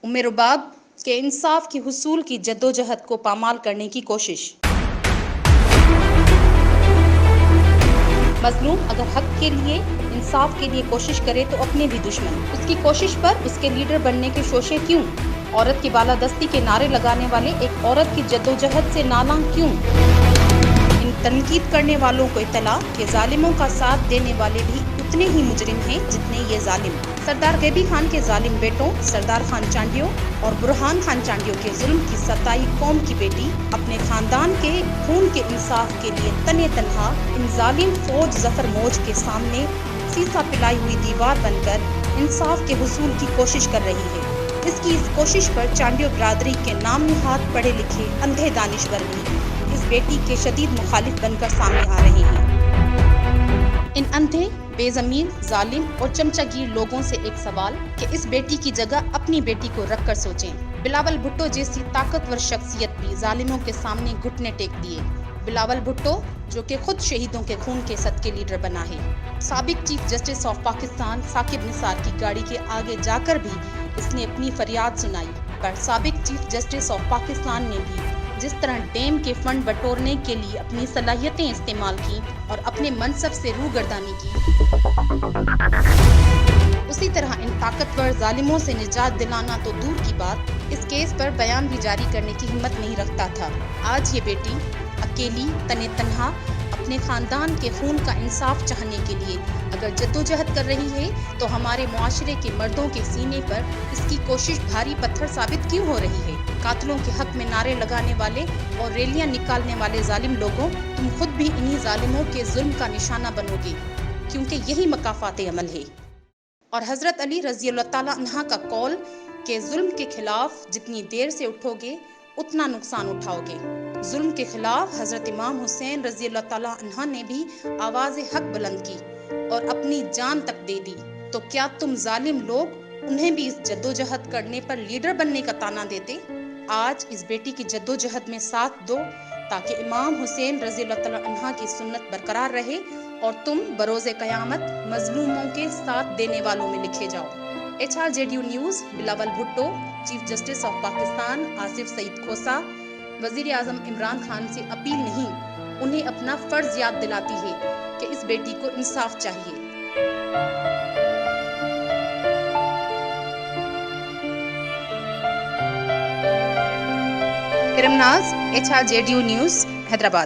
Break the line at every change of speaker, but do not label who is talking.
ام رباب کے انصاف کے حصول کی جدوجہد کو پامال کرنے کی کوشش۔ مظلوم اگر حق کے لیے، انصاف کے لیے کوشش کرے تو اپنے بھی دشمن اس کی کوشش پر اس کے لیڈر بننے کے شوشے کیوں؟ عورت کی بالادستی کے نعرے لگانے والے ایک عورت کی جدوجہد سے نالاں کیوں؟ ان تنقید کرنے والوں کو اطلاع کہ ظالموں کا ساتھ دینے والے بھی اتنے ہی مجرم ہیں جتنے یہ ظالم۔ سردار غیبی خان کے ظالم بیٹوں سردار خان چانڈیو اور برہان خان چانڈیو کے ظلم کی ستائی قوم کی بیٹی اپنے خاندان کے خون کے انصاف کے لیے تنے تنہا ان ظالم فوج ظفر موج کے سامنے سیسا پلائی ہوئی دیوار بن کر انصاف کے حصول کی کوشش کر رہی ہے۔ اس کوشش پر چانڈیو برادری کے نام نہاد پڑھے لکھے اندھے دانشور بھی اس بیٹی کے شدید مخالف بن کر سامنے آ رہے ہیں۔ ان اندھے، بے ضمیر، ظالم اور چمچہ گیر لوگوں سے ایک سوال کہ اس بیٹی کی جگہ اپنی بیٹی کو رکھ کر سوچیں۔ بلاول بھٹو جیسی طاقتور شخصیت بھی ظالموں کے سامنے گھٹنے ٹیک دیے۔ بلاول بھٹو جو کہ خود شہیدوں کے خون کے صدقے لیڈر بنا ہے۔ سابق chief justice of Pakistan Saqib Nisar کی گاڑی کے آگے جا کر بھی اس نے اپنی فریاد سنائی، پر سابق چیف جسٹس آف پاکستان نے بھی جس طرح ڈیم کے فنڈ بٹورنے کے لیے اپنی صلاحیتیں استعمال کی اور اپنے منصب سے روگردانی کی، اسی طرح ان طاقتور ظالموں سے نجات دلانا تو دور کی بات، اس کیس پر بیان بھی جاری کرنے کی ہمت نہیں رکھتا تھا۔ آج یہ بیٹی اکیلی تنے تنہا اپنے خاندان کے خون کا انصاف چاہنے کے لیے اگر جدوجہد کر رہی ہے تو ہمارے معاشرے کے مردوں کے سینے پر اس کی کوشش بھاری پتھر ثابت کیوں ہو رہی ہے؟ قاتلوں کے حق میں نعرے لگانے والے اور ریلیاں نکالنے والے ظالم لوگوں، تم خود بھی انہی ظالموں کے ظلم کا نشانہ بنو گے، کیونکہ یہی مکافات عمل ہے۔ اور حضرت علی رضی اللہ تعالیٰ عنہ کا قول کہ ظلم کے خلاف جتنی دیر سے اٹھو گے اتنا نقصان اٹھاؤ گے۔ ظلم کے خلاف حضرت امام حسین رضی اللہ تعالیٰ عنہ نے بھی آواز حق بلند کی اور اپنی جان تک دے دی، تو کیا تم ظالم لوگ انہیں بھی اس جدوجہد کرنے پر لیڈر بننے کا طعنہ دیتے؟ آج اس بیٹی کی جدوجہد میں ساتھ دو تاکہ امام حسین رضی اللہ تعالیٰ عنہ کی سنت برقرار رہے اور تم بروز قیامت مظلوموں کے ساتھ دینے والوں میں لکھے جاؤ۔ HRJDU news. Bilawal Bhutto, chief justice of Pakistan Asif Saeed Khosa. وزیر اعظم عمران خان سے اپیل نہیں، انہیں اپنا فرض یاد دلاتی ہے کہ اس بیٹی کو انصاف چاہیے۔ ارم ناز، HRJDU نیوز، حیدرآباد۔